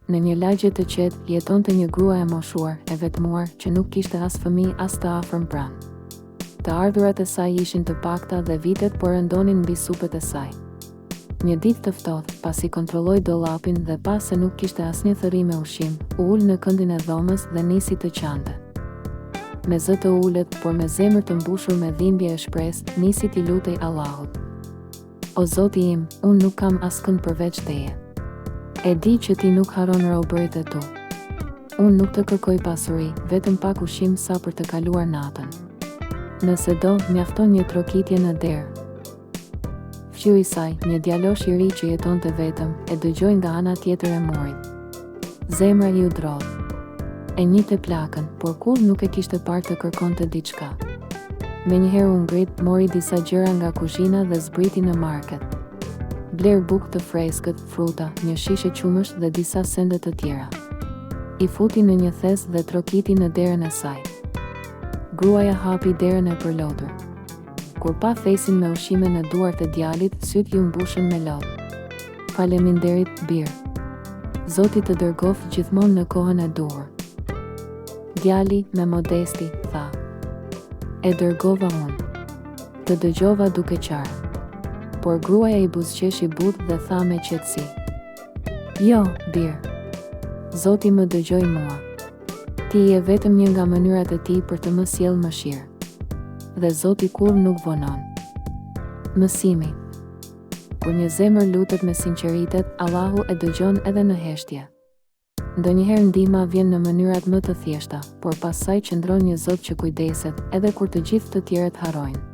Në një lagje të qetë, jetonte një grua e moshuar, e vetmuar, që nuk kishte as fëmijë as të afërm pranë. Të ardhurat e saj ishin të pakta dhe vitet po rëndonin mbi supët e saj. Një ditë të ftohtë, pasi kontrolloi dollapin dhe pa se nuk kishte asnjë thërri me ushqim, u ul në këndin e dhomës dhe nisi të qante. Me zë të ulët, por me zemër të mbushur me dhimbje e shpresë, nisi t'i lutej Allahut. O Zoti im, unë nuk kam askënd përveç teje. E di që ti nuk haron robërit e tu. Unë nuk të kërkoj pasuri, vetëm pak ushqim sa për të kaluar natën. Nëse do, mjafton një trokitje në derë. Fqiu i saj, një djalosh i ri që jetonte vetëm, e dëgjoi nga ana tjetër e murit. Zemra i u drodh. E njihte plakën, por kur nuk e kishte parë të kërkonte diçka. Menjëherë u ngrit, mori disa gjëra nga kuzhina dhe zbriti në market. Bler bukë të freskët, fruta, një shishe qumësh dhe disa sende të tjera. I futi në një thes dhe trokiti në derën e saj. Gruaja hapi derën e përlotur. Kur pa thesin me ushqime në duart e djalit, syt ju mbushën me lotë. Faleminderit, bir. Zoti të dërgoft gjithmonë në kohën e duhur. Djali, me modesti, tha. E dërgova unë. Të dëgjova duke qarë. Por gruaja i buzëqeshi butë dhe tha me qetësi. Jo, bir. Zoti më dëgjoi mua. Ti je vetëm një nga mënyrat e tij për të më sjellë mëshirë. Dhe Zoti kur nuk vonon. Mësimi. Kur një zemër lutet me sinqeritet, Allahu e dëgjon edhe në heshtje. Ndonjëherë ndihma vjen në mënyrat më të thjeshta, por pas saj qëndron një Zot që kujdeset, edhe kur të gjithë të tjerët harrojnë.